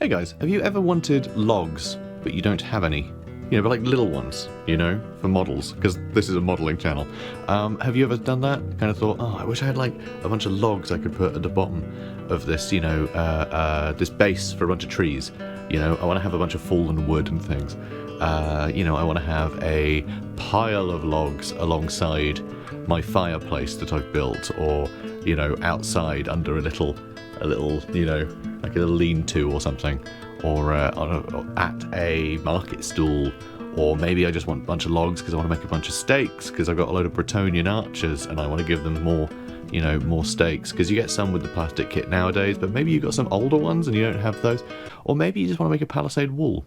Hey guys, have you ever wanted logs, but you don't have any? You know, but like little ones, you know, for models, because this is a modelling channel. Have you ever done that? Kind of thought, oh, I wish I had like a bunch of logs I could put at the bottom of this, you know, this base for a bunch of trees. You know, I want to have a bunch of fallen wood and things. You know, I want to have a pile of logs alongside my fireplace that I've built, or, you know, outside under a little, you know, like a lean-to or something, or at a market stall, or maybe I just want a bunch of logs because I want to make a bunch of steaks because I've got a load of Bretonian archers and I want to give them more, you know, more steaks, because you get some with the plastic kit nowadays, but maybe you've got some older ones and you don't have those, or maybe you just want to make a palisade wall.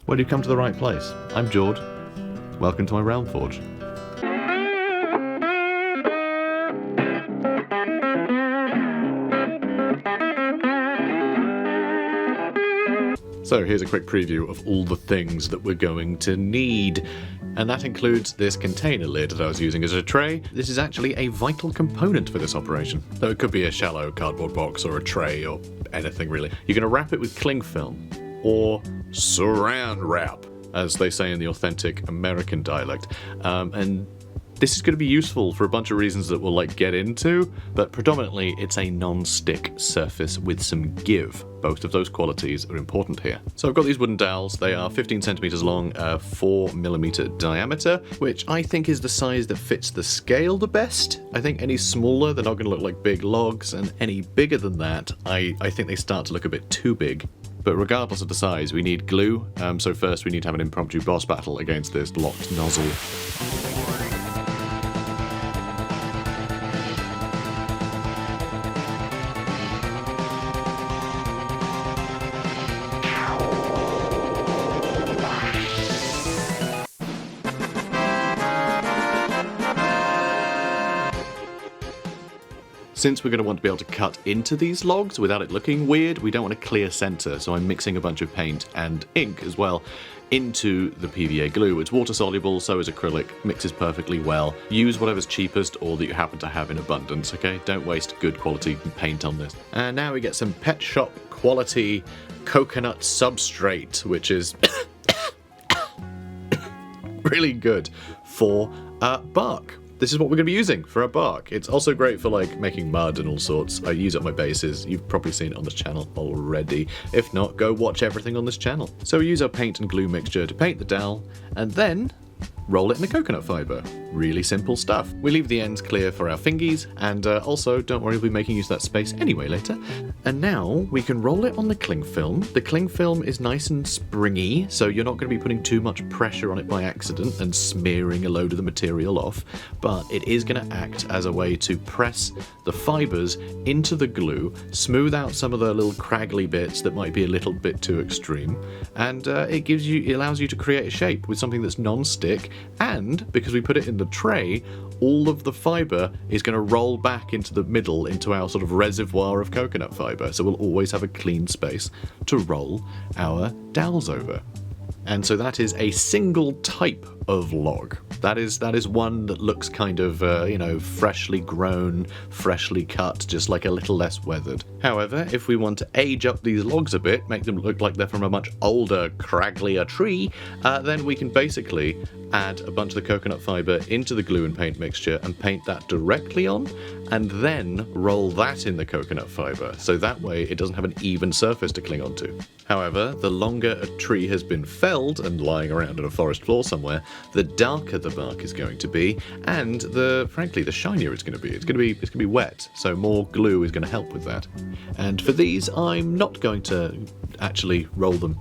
Well, you've come to the right place. I'm Jord. Welcome to my Realm Forge. So here's a quick preview of all the things that we're going to need. And that includes this container lid that I was using as a tray. This is actually a vital component for this operation. So it could be a shallow cardboard box or a tray or anything really. You're going to wrap it with cling film or saran wrap, as they say in the authentic American dialect. And this is going to be useful for a bunch of reasons that we'll get into, but predominantly it's a non-stick surface with some give. Both of those qualities are important here. So I've got these wooden dowels. They are 15 centimeters long, 4mm diameter, which I think is the size that fits the scale the best. I think any smaller, they're not going to look like big logs, and any bigger than that, I think they start to look a bit too big. But regardless of the size, we need glue. So first we need to have an impromptu boss battle against this locked nozzle. Since we're going to want to be able to cut into these logs without it looking weird, we don't want a clear center, so I'm mixing a bunch of paint and ink as well into the PVA glue. It's water soluble, so is acrylic, mixes perfectly well. Use whatever's cheapest or that you happen to have in abundance, okay? Don't waste good quality paint on this. And now we get some pet shop quality coconut substrate, which is really good for bark. This is what we're going to be using for our bark. It's also great for making mud and all sorts. I use it on my bases. You've probably seen it on this channel already. If not, go watch everything on this channel. So we use our paint and glue mixture to paint the dowel, and then roll it in the coconut fibre. Really simple stuff. We leave the ends clear for our fingies, and also, don't worry, we'll be making use of that space anyway later. And now we can roll it on the cling film. The cling film is nice and springy, so you're not going to be putting too much pressure on it by accident and smearing a load of the material off, but it is going to act as a way to press the fibres into the glue, smooth out some of the little craggly bits that might be a little bit too extreme, and it allows you to create a shape with something that's non-stick. And because we put it in the tray, all of the fibre is going to roll back into the middle into our sort of reservoir of coconut fibre, so we'll always have a clean space to roll our dowels over. And so that is a single type of log. That is one that looks kind of, you know, freshly grown, freshly cut, just like a little less weathered. However, if we want to age up these logs a bit, make them look like they're from a much older, cragglier tree, then we can basically add a bunch of the coconut fibre into the glue and paint mixture and paint that directly on, and then roll that in the coconut fibre, so that way it doesn't have an even surface to cling onto. However, the longer a tree has been felled and lying around on a forest floor somewhere, the darker the bark is going to be, and frankly, the shinier it's going to be. It's going to be wet, so more glue is going to help with that. And for these, I'm not going to actually roll them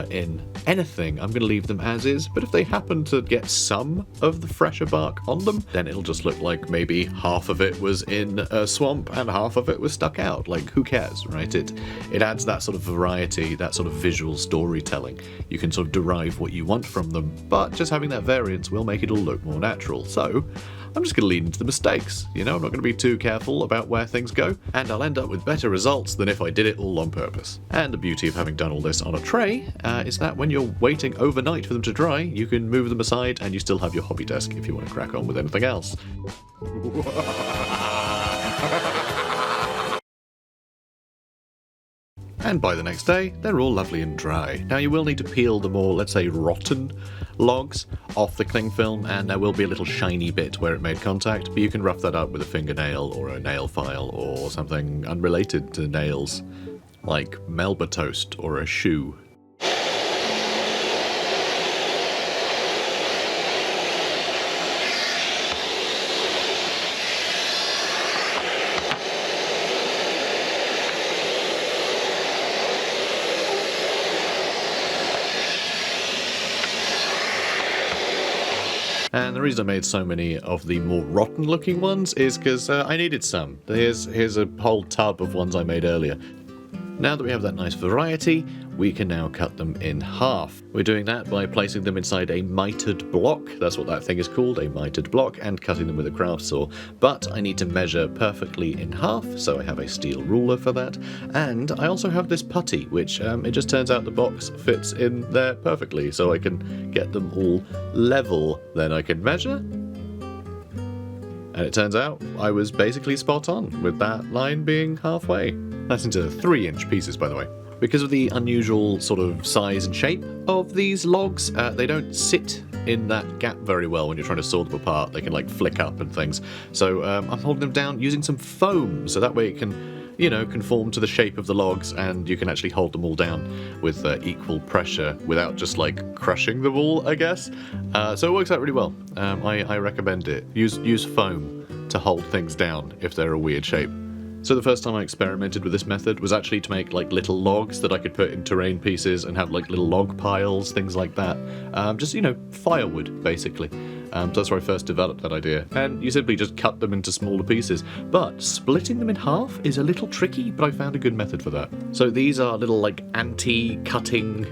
in anything. I'm going to leave them as is, but if they happen to get some of the fresher bark on them, then it'll just look like maybe half of it was in a swamp and half of it was stuck out. Like, who cares, right? It adds that sort of variety, that sort of visual storytelling. You can sort of derive what you want from them, but just having that variance will make it all look more natural. So I'm just going to lean into the mistakes. You know, I'm not going to be too careful about where things go, and I'll end up with better results than if I did it all on purpose. And the beauty of having done all this on a tray is that when you're waiting overnight for them to dry, you can move them aside and you still have your hobby desk if you want to crack on with anything else. And by the next day, they're all lovely and dry. Now you will need to peel the more, let's say, rotten logs off the cling film, and there will be a little shiny bit where it made contact, but you can rough that up with a fingernail or a nail file or something unrelated to nails, like Melba toast or a shoe. And the reason I made so many of the more rotten looking ones is because I needed some. Here's a whole tub of ones I made earlier. Now that we have that nice variety, we can now cut them in half. We're doing that by placing them inside a mitered block, that's what that thing is called, a mitered block, and cutting them with a craft saw. But I need to measure perfectly in half, so I have a steel ruler for that. And I also have this putty, which it just turns out the box fits in there perfectly, so I can get them all level. Then I can measure. And it turns out I was basically spot on, with that line being halfway. That's into 3-inch pieces, by the way. Because of the unusual sort of size and shape of these logs, they don't sit in that gap very well when you're trying to saw them apart. They can like flick up and things. So I'm holding them down using some foam, so that way it can, you know, conform to the shape of the logs, and you can actually hold them all down with equal pressure without just like crushing them all, I guess. So it works out really well. I recommend it. Use foam to hold things down if they're a weird shape. So the first time I experimented with this method was actually to make like little logs that I could put in terrain pieces and have like little log piles, things like that. Just, you know, firewood, basically. So that's where I first developed that idea. And you simply just cut them into smaller pieces. But splitting them in half is a little tricky, but I found a good method for that. So these are little like anti-cutting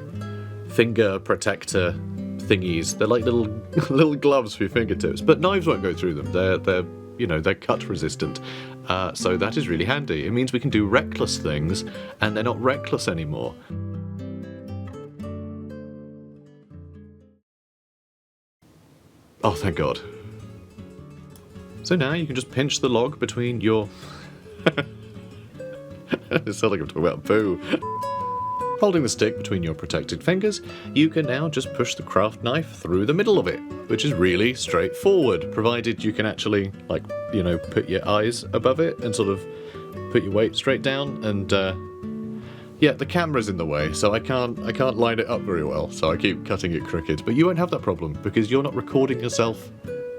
finger protector thingies. They're like little gloves for your fingertips, but knives won't go through them. They're cut resistant. So that is really handy. It means we can do reckless things, and they're not reckless anymore. Oh, thank God. So now you can just pinch the log between your... It sounds like I'm talking about poo. Holding the stick between your protected fingers, you can now just push the craft knife through the middle of it, which is really straightforward, provided you can actually, like, you know, put your eyes above it and sort of put your weight straight down. And yeah, the camera's in the way, so I can't line it up very well, so I keep cutting it crooked. But you won't have that problem because you're not recording yourself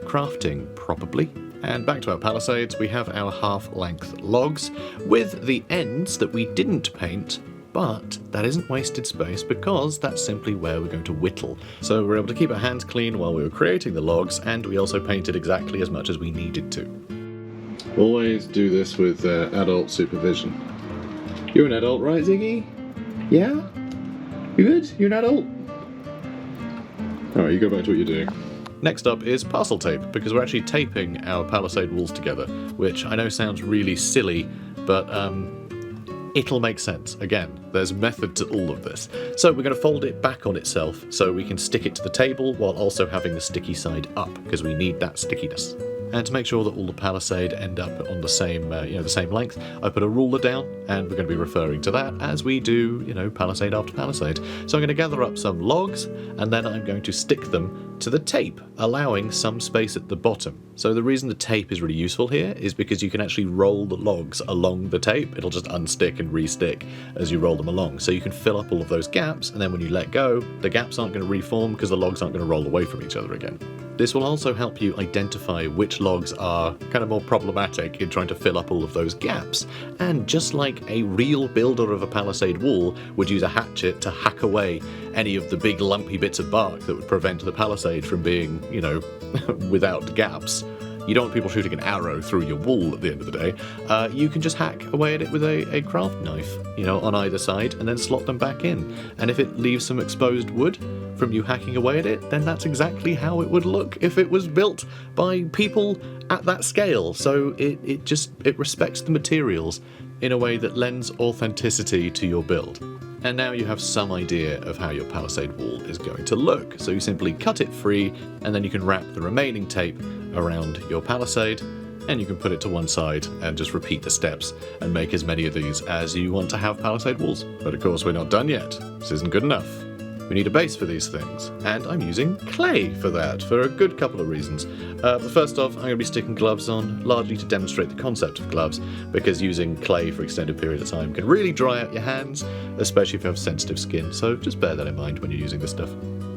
crafting properly. And back to our palisades, we have our half-length logs with the ends that we didn't paint. But that isn't wasted space because that's simply where we're going to whittle. So we're able to keep our hands clean while we were creating the logs, and we also painted exactly as much as we needed to. Always do this with adult supervision. You're an adult, right, Ziggy? Yeah? You good? You're an adult? Alright, you go back to what you're doing. Next up is parcel tape, because we're actually taping our palisade walls together, which I know sounds really silly, but it'll make sense. Again, there's method to all of this. So we're going to fold it back on itself so we can stick it to the table while also having the sticky side up, because we need that stickiness. And to make sure that all the palisade end up on the same, the same length, I put a ruler down, and we're going to be referring to that as we do, palisade after palisade. So I'm going to gather up some logs, and then I'm going to stick them to the tape, allowing some space at the bottom. So the reason the tape is really useful here is because you can actually roll the logs along the tape. It'll just unstick and re-stick as you roll them along. So you can fill up all of those gaps, and then when you let go, the gaps aren't going to reform because the logs aren't going to roll away from each other again. This will also help you identify which logs are kind of more problematic in trying to fill up all of those gaps. And just like a real builder of a palisade wall would use a hatchet to hack away any of the big lumpy bits of bark that would prevent the palisade from being, without gaps. You don't want people shooting an arrow through your wall at the end of the day. You can just hack away at it with a craft knife, on either side, and then slot them back in. And if it leaves some exposed wood from you hacking away at it, then that's exactly how it would look if it was built by people at that scale. So it respects the materials in a way that lends authenticity to your build. And now you have some idea of how your palisade wall is going to look. So you simply cut it free, and then you can wrap the remaining tape around your palisade, and you can put it to one side and just repeat the steps and make as many of these as you want to have palisade walls. But of course we're not done yet. This isn't good enough. We need a base for these things, and I'm using clay for that, for a good couple of reasons. First off, I'm going to be sticking gloves on, largely to demonstrate the concept of gloves, because using clay for extended period of time can really dry out your hands, especially if you have sensitive skin, so just bear that in mind when you're using this stuff.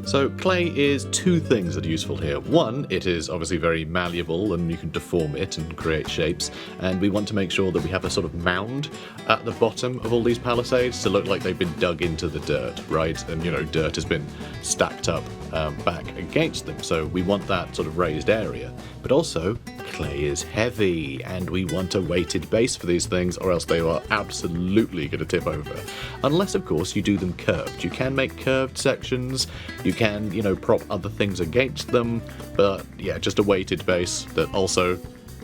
So clay is two things that are useful here. One, it is obviously very malleable and you can deform it and create shapes, and we want to make sure that we have a sort of mound at the bottom of all these palisades to look like they've been dug into the dirt, right? And you know, dirt has been stacked up back against them, so we want that sort of raised area. But also, clay is heavy, and we want a weighted base for these things, or else they are absolutely going to tip over. Unless, of course, you do them curved. You can make curved sections, you can, you know, prop other things against them, but yeah, just a weighted base that also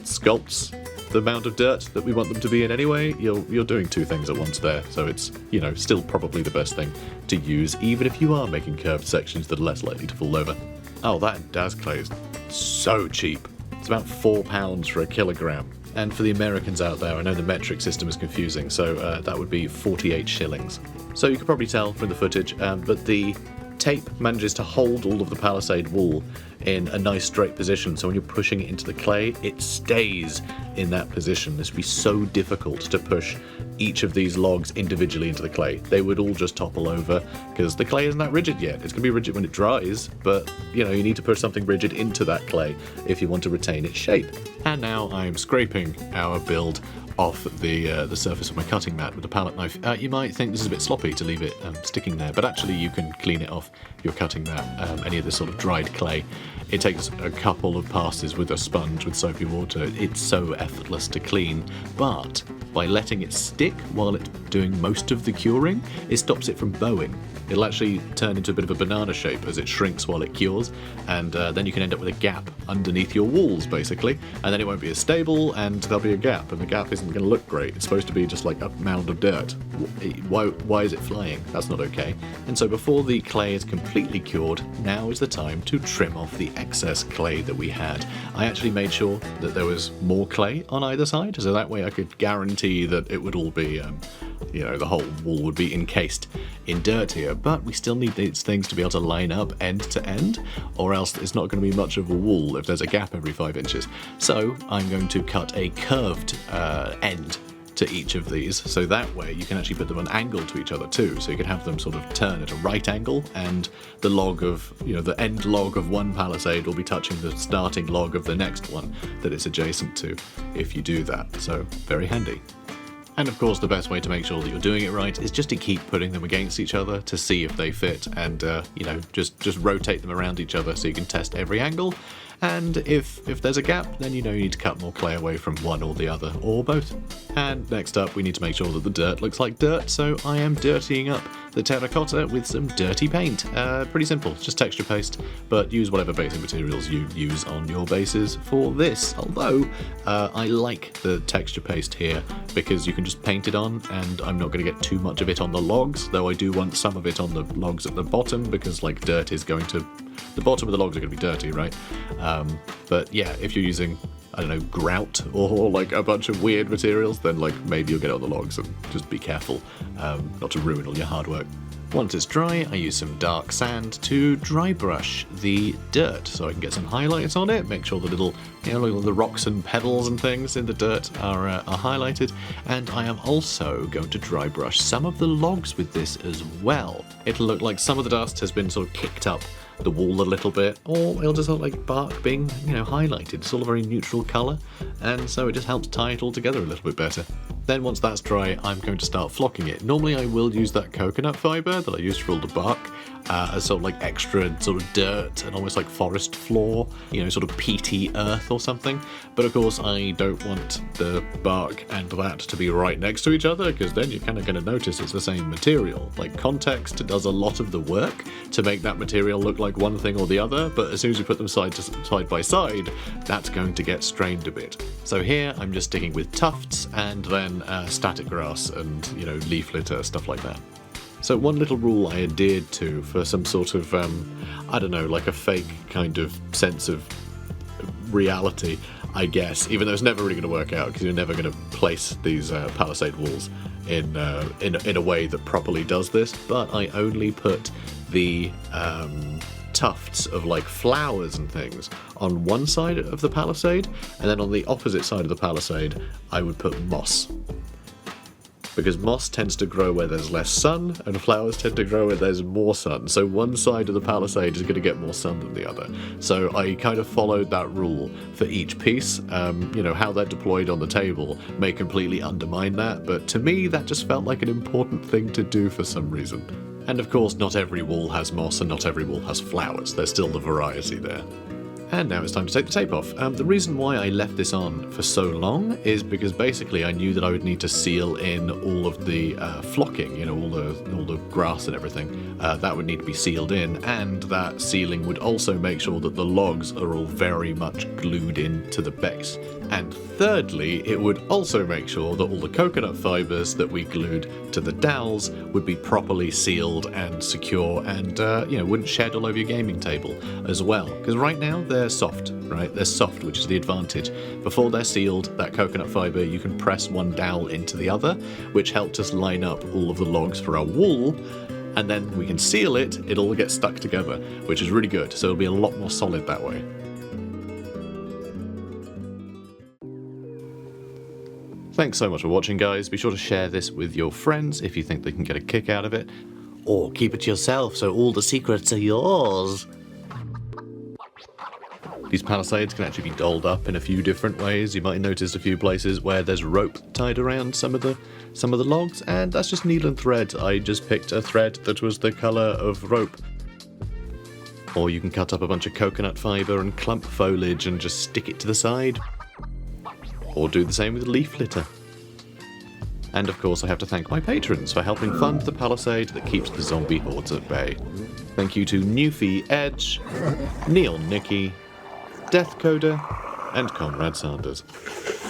sculpts the amount of dirt that we want them to be in anyway. You're doing two things at once there, so it's, you know, still probably the best thing to use, even if you are making curved sections that are less likely to fall over. Oh, that Daz clay is so cheap. It's about £4 for a kilogram. And for the Americans out there, I know the metric system is confusing, so that would be 48 shillings. So you can probably tell from the footage, but the tape manages to hold all of the palisade wool in a nice straight position, so when you're pushing it into the clay, it stays in that position. This would be so difficult to push each of these logs individually into the clay. They would all just topple over because the clay isn't that rigid yet. It's going to be rigid when it dries, but you know, you need to push something rigid into that clay if you want to retain its shape. And now I'm scraping our build off the surface of my cutting mat with a palette knife. You might think this is a bit sloppy to leave it sticking there, but actually you can clean it off your cutting mat, any of this sort of dried clay. It takes a couple of passes with a sponge with soapy water. It's so effortless to clean, but by letting it stick while it's doing most of the curing, it stops it from bowing. It'll actually turn into a bit of a banana shape as it shrinks while it cures, and then you can end up with a gap underneath your walls, basically, and then it won't be as stable, and there'll be a gap, and the gap isn't going to look great. It's supposed to be just like a mound of dirt. Why is it flying? That's not okay. And so before the clay is completely cured, now is the time to trim off the excess clay that we had. I actually made sure that there was more clay on either side, so that way I could guarantee that it would all be, you know, the whole wall would be encased in dirt here, but we still need these things to be able to line up end to end, or else it's not going to be much of a wall if there's a gap every 5 inches. So I'm going to cut a curved end to each of these, so that way you can actually put them on angle to each other too, so you can have them sort of turn at a right angle, and the log of, you know, the end log of one palisade will be touching the starting log of the next one that it's adjacent to if you do that, so very handy. And of course the best way to make sure that you're doing it right is just to keep putting them against each other to see if they fit, and you know, just rotate them around each other so you can test every angle. And if there's a gap, then you know you need to cut more clay away from one or the other, or both. And next up, we need to make sure that the dirt looks like dirt, so I am dirtying up the terracotta with some dirty paint. Pretty simple, just texture paste, but use whatever basic materials you use on your bases for this. Although, I like the texture paste here, because you can just paint it on, and I'm not going to get too much of it on the logs, though I do want some of it on the logs at the bottom, because like dirt is going to... the bottom of the logs are going to be dirty, right? But yeah, if you're using, I don't know, grout or like a bunch of weird materials, then like maybe you'll get it on the logs, and just be careful not to ruin all your hard work. Once it's dry, I use some dark sand to dry brush the dirt so I can get some highlights on it, make sure the little, you know, the rocks and pebbles and things in the dirt are highlighted, and I am also going to dry brush some of the logs with this as well. It'll look like some of the dust has been sort of kicked up the wall a little bit, or it'll just look like bark being, you know, highlighted. It's all a very neutral colour, and so it just helps tie it all together a little bit better. Then once that's dry, I'm going to start flocking it. Normally I will use that coconut fibre that I used for all the bark as sort of like extra sort of dirt and almost like forest floor, you know, sort of peaty earth or something. But of course I don't want the bark and that to be right next to each other, because then you're kind of going to notice it's the same material. Like, context does a lot of the work to make that material look like one thing or the other, but as soon as you put them side by side, that's going to get strained a bit. So here I'm just sticking with tufts and then static grass and, you know, leaf litter, stuff like that. So one little rule I adhered to for some sort of, I don't know, like a fake kind of sense of reality, I guess, even though it's never really going to work out because you're never going to place these palisade walls in a way that properly does this. But I only put the tufts of like flowers and things on one side of the palisade, and then on the opposite side of the palisade I would put moss. Because moss tends to grow where there's less sun, and flowers tend to grow where there's more sun. So one side of the palisade is going to get more sun than the other. So I kind of followed that rule for each piece. You know, how they're deployed on the table may completely undermine that, but to me that just felt like an important thing to do for some reason. And of course, not every wall has moss and not every wall has flowers. There's still the variety there. And now it's time to take the tape off. The reason why I left this on for so long is because basically I knew that I would need to seal in all of the flocking, you know, all the grass and everything. That would need to be sealed in, and that sealing would also make sure that the logs are all very much glued into the base. And thirdly, it would also make sure that all the coconut fibres that we glued to the dowels would be properly sealed and secure, and you know, wouldn't shed all over your gaming table as well. Because right now they're soft, right? They're soft, which is the advantage. Before they're sealed, that coconut fibre, you can press one dowel into the other, which helped us line up all of the logs for our wall. And then we can seal it, it'll all get stuck together, which is really good. So it'll be a lot more solid that way. Thanks so much for watching, guys. Be sure to share this with your friends if you think they can get a kick out of it. Or keep it to yourself so all the secrets are yours. These palisades can actually be dolled up in a few different ways. You might notice a few places where there's rope tied around some of the logs, and that's just needle and thread. I just picked a thread that was the colour of rope. Or you can cut up a bunch of coconut fibre and clump foliage and just stick it to the side. Or do the same with leaf litter. And of course I have to thank my patrons for helping fund the palisade that keeps the zombie hordes at bay. Thank you to Newfie Edge, Neil Nicky, Death Coder, and Conrad Sanders.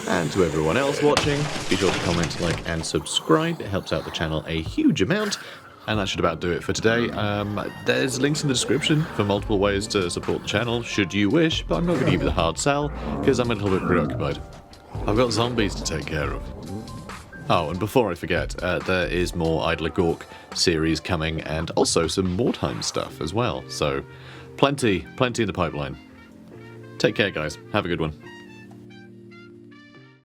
And to everyone else watching, be sure to comment, like, and subscribe. It helps out the channel a huge amount. And that should about do it for today. There's links in the description for multiple ways to support the channel, should you wish, but I'm not going to give you the hard sell, because I'm a little bit preoccupied. I've got zombies to take care of. Oh, and before I forget, there is more Idler Gork series coming, and also some Mordheim stuff as well. So, plenty in the pipeline. Take care, guys. Have a good one.